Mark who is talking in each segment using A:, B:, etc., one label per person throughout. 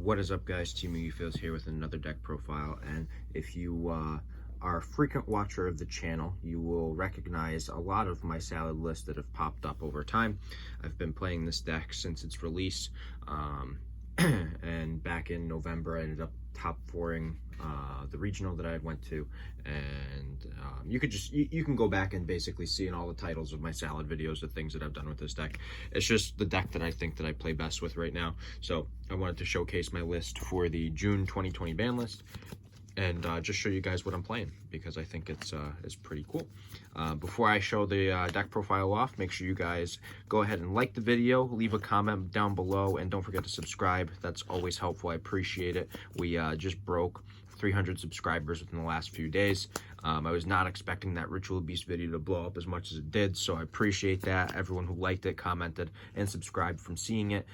A: What is up, guys? Team Feels here with another deck profile, and if you are a frequent watcher of the channel, you will recognize a lot of my salad lists that have popped up over time. I've been playing this deck since its release, and back in November I ended up top fouring the regional that I went to, and you can go back and basically see in all the titles of my salad videos the things that I've done with this deck. It's just the deck that I think that I play best with right now. So I wanted to showcase my list for the June 2020 ban list and just show you guys what I'm playing, because I think it's pretty cool. Before I show the deck profile off, make sure you guys go ahead and like the video, leave a comment down below, and don't forget to subscribe. That's always helpful. I appreciate it. We just broke 300 subscribers within the last few days. I was not expecting that Ritual Beast video to blow up as much as it did, so I appreciate that. Everyone who liked it, commented, and subscribed from seeing it,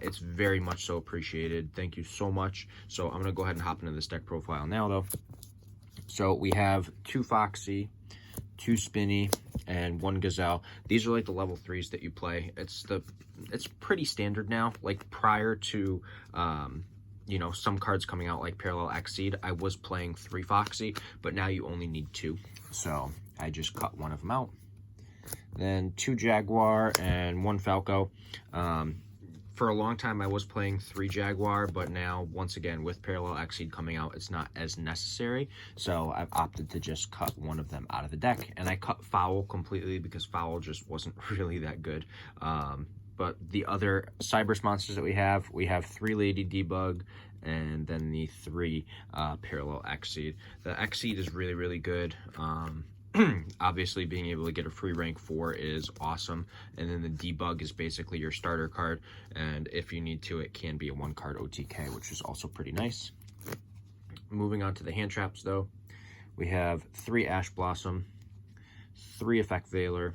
A: it's very much so appreciated. Thank you so much. So I'm going to go ahead and hop into this deck profile now, though. So we have 2 Foxy, 2 Spinny, and 1 Gazelle. These are like the level 3s that you play. It's pretty standard now. Like prior to you know, some cards coming out like Parallel Exceed, I was playing 3 Foxy, but now you only need 2. So I just cut one of them out. Then 2 Jaguar and 1 Falco. For a long time I was playing 3 Jaguar, but now once again with Parallel Exceed coming out, it's not as necessary. So I've opted to just cut one of them out of the deck. And I cut Foul completely because Foul just wasn't really that good. But the other Cyberse monsters that we have 3 Lady Debug, and then the 3 Parallel Exceed. The Exceed is really, really good. Obviously, being able to get a free rank 4 is awesome. And then the Debug is basically your starter card. And if you need to, it can be a 1-card OTK, which is also pretty nice. Moving on to the hand traps, though, we have 3 Ash Blossom, 3 Effect Veiler,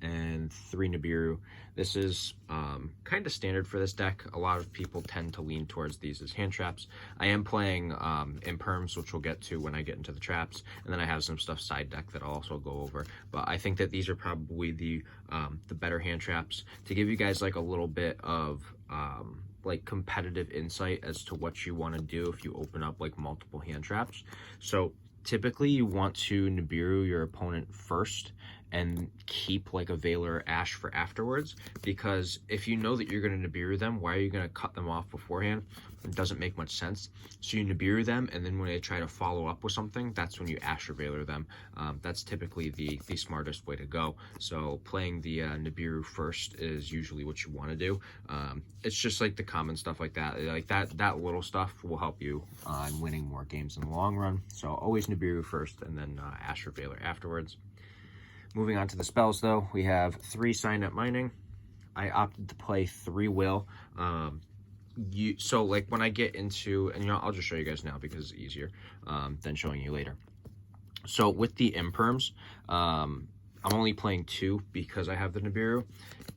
A: and 3 Nibiru. This is kind of standard for this deck. A lot of people tend to lean towards these as hand traps. I am playing Imperms, which we'll get to when I get into the traps, and then I have some stuff side deck that I'll also go over. But I think that these are probably the better hand traps to give you guys like a little bit of like competitive insight as to what you want to do if you open up like multiple hand traps. So typically you want to Nibiru your opponent first and keep like a Veiler Ash for afterwards, because if you know that you're going to Nibiru them, why are you going to cut them off beforehand? It doesn't make much sense. So you Nibiru them, and then when they try to follow up with something, that's when you Ash or Veiler them. That's typically the smartest way to go. So playing the Nibiru first is usually what you want to do. It's just like the common stuff like that. Like that little stuff will help you in winning more games in the long run. So always Nibiru first, and then Ash or Veiler afterwards. Moving on to the spells, though, we have 3 Signet Mining. I opted to play 3 Will. So like when I get into, and you know, I'll just show you guys now because it's easier than showing you later. So with the Imperms, I'm only playing 2 because I have the Nibiru.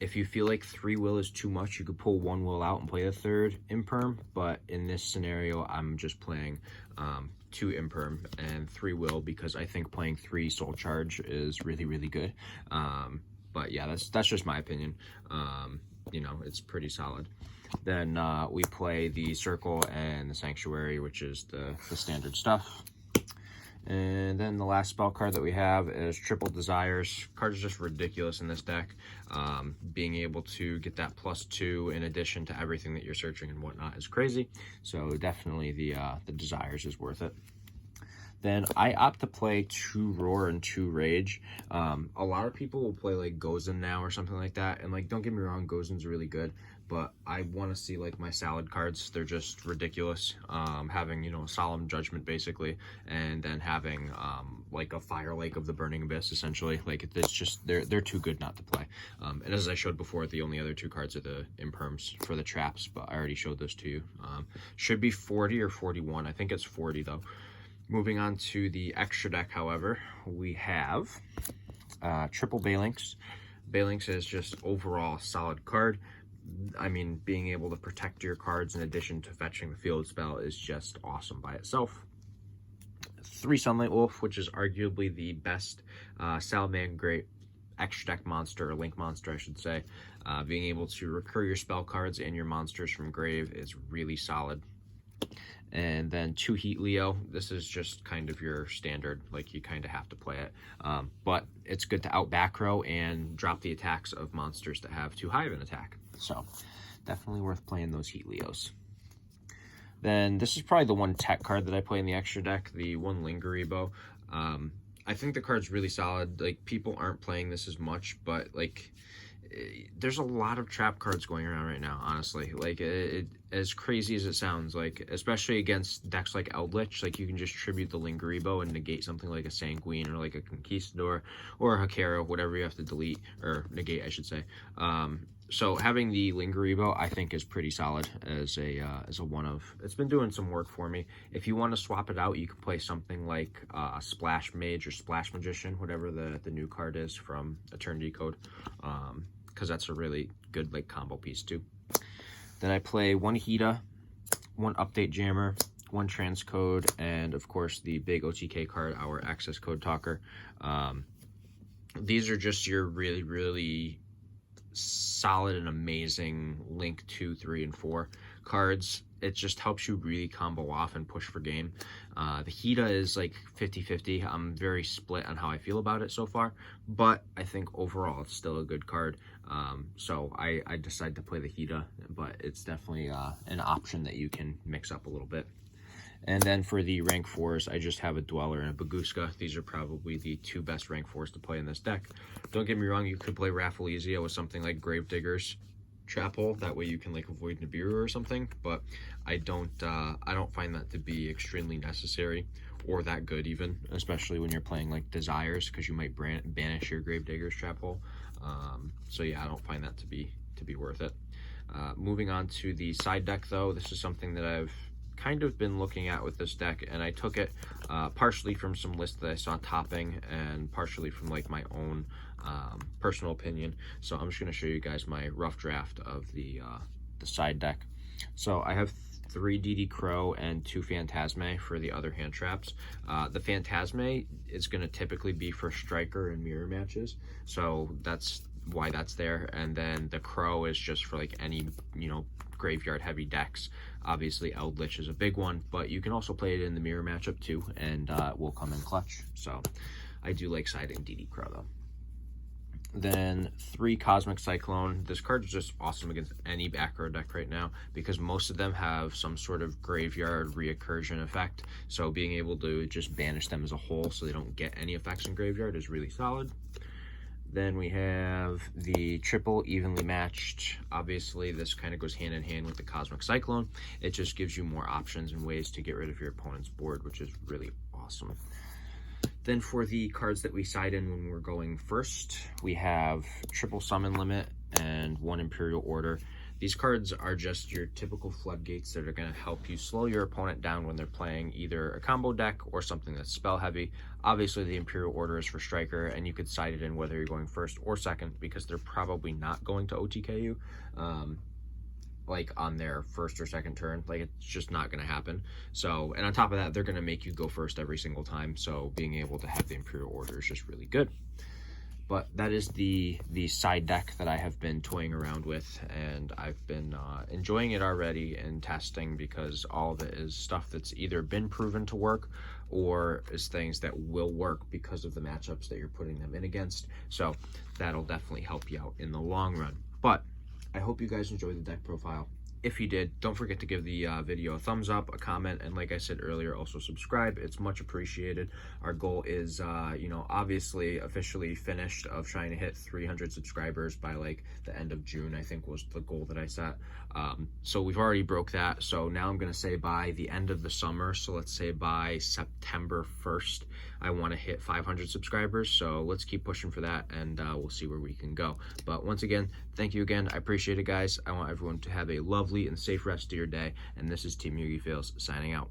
A: If you feel like 3 Will is too much, you could pull 1 Will out and play the 3rd Imperm. But in this scenario, I'm just playing 2 Imperm and 3 Will, because I think playing 3 Soul Charge is really, really good. But yeah, that's just my opinion. You know, it's pretty solid. Then we play the Circle and the Sanctuary, which is the standard stuff. And then the last spell card that we have is Triple Desires. Card is just ridiculous in this deck. Being able to get that +2 in addition to everything that you're searching and whatnot is crazy. So definitely the Desires is worth it. Then I opt to play 2 Roar and 2 Rage. A lot of people will play like Gozen now or something like that. And like, don't get me wrong, Gozen's really good, but I want to see like my salad cards. They're just ridiculous. Having, you know, a Solemn Judgment basically, and then having like a Fire Lake of the Burning Abyss essentially. Like it's just, they're too good not to play. And as I showed before, the only other 2 cards are the Imperms for the traps, but I already showed those to you. Should be 40 or 41. I think it's 40 though. Moving on to the extra deck, however, we have triple Balinx. Balinx is just overall a solid card. I mean, being able to protect your cards in addition to fetching the field spell is just awesome by itself. 3 Sunlight Wolf, which is arguably the best Salamangreat extra deck monster, or link monster I should say. Being able to recur your spell cards and your monsters from grave is really solid. And then 2 Heat Leo. This is just kind of your standard, like you kind of have to play it. But it's good to out back row and drop the attacks of monsters that have too high of an attack. So definitely worth playing those Heat Leos. Then this is probably the one tech card that I play in the extra deck, the 1 Lingeribo. I think the card's really solid. Like, people aren't playing this as much, but like, there's a lot of trap cards going around right now, honestly. Like, as crazy as it sounds, like, especially against decks like Eldritch, like, you can just tribute the Lingeribo and negate something like a Sanguine or like a Conquistador or a Hakero, whatever you have to delete, or negate, I should say. So having the Lingeribo, I think, is pretty solid as a one of. It's been doing some work for me. If you want to swap it out, you can play something like Splash Mage or Splash Magician, whatever the new card is from Eternity Code, because that's a really good like combo piece too. Then I play 1 Hida, 1 Update Jammer, 1 Transcode, and of course the big OTK card, our Access Code Talker. These are just your really solid and amazing Link 2, 3, and 4 cards. It just helps you really combo off and push for game. The Hida is like 50-50. I'm very split on how I feel about it so far, but I think overall it's still a good card. So I decided to play the Hida, but it's definitely an option that you can mix up a little bit. And then for the rank 4s, I just have a Dweller and a Baguska. These are probably the 2 best rank 4s to play in this deck. Don't get me wrong, you could play Rafflesia with something like Gravedigger's Trap Hole. That way you can like avoid Nibiru or something, but I don't find that to be extremely necessary or that good even, especially when you're playing like Desires, because you might banish your Gravedigger's Trap Hole. So yeah, I don't find that to be worth it. Moving on to the side deck though, this is something that I've kind of been looking at with this deck, and I took it partially from some lists that I saw topping and partially from like my own personal opinion. So I'm just going to show you guys my rough draft of the side deck. So I have 3 DD Crow and 2 Phantasme for the other hand traps. The Phantasme is going to typically be for Striker and mirror matches, so that's why that's there. And then the Crow is just for like any, you know, graveyard heavy decks. Obviously Eldritch is a big one, but you can also play it in the mirror matchup too, and it will come in clutch. So I do like siding DD Crow though. Then 3 Cosmic Cyclone. This card is just awesome against any back row deck right now because most of them have some sort of graveyard reoccursion effect. So being able to just banish them as a whole so they don't get any effects in graveyard is really solid. Then we have the triple evenly matched. Obviously, this kind of goes hand in hand with the Cosmic Cyclone. It just gives you more options and ways to get rid of your opponent's board, which is really awesome. Then for the cards that we side in when we're going first, we have triple summon limit and 1 Imperial Order. These cards are just your typical floodgates that are going to help you slow your opponent down when they're playing either a combo deck or something that's spell heavy. Obviously, the Imperial Order is for Striker, and you could side it in whether you're going first or second because they're probably not going to OTK you like on their first or second turn. Like, it's just not going to happen. So, and on top of that, they're going to make you go first every single time. So being able to have the Imperial Order is just really good. But that is the side deck that I have been toying around with, and I've been enjoying it already and testing because all of it is stuff that's either been proven to work or is things that will work because of the matchups that you're putting them in against. So that'll definitely help you out in the long run. But I hope you guys enjoyed the deck profile. If you did, don't forget to give the video a thumbs up, a comment, and like I said earlier, also subscribe. It's much appreciated. Our goal is, you know, obviously officially finished of trying to hit 300 subscribers by like the end of June, I think was the goal that I set. So we've already broke that. So now I'm going to say by the end of the summer, so let's say by September 1st, I want to hit 500 subscribers. So let's keep pushing for that, and we'll see where we can go. But once again, thank you again. I appreciate it, guys. I want everyone to have a lovely and safe rest of your day. And this is Team Yugi Fails signing out.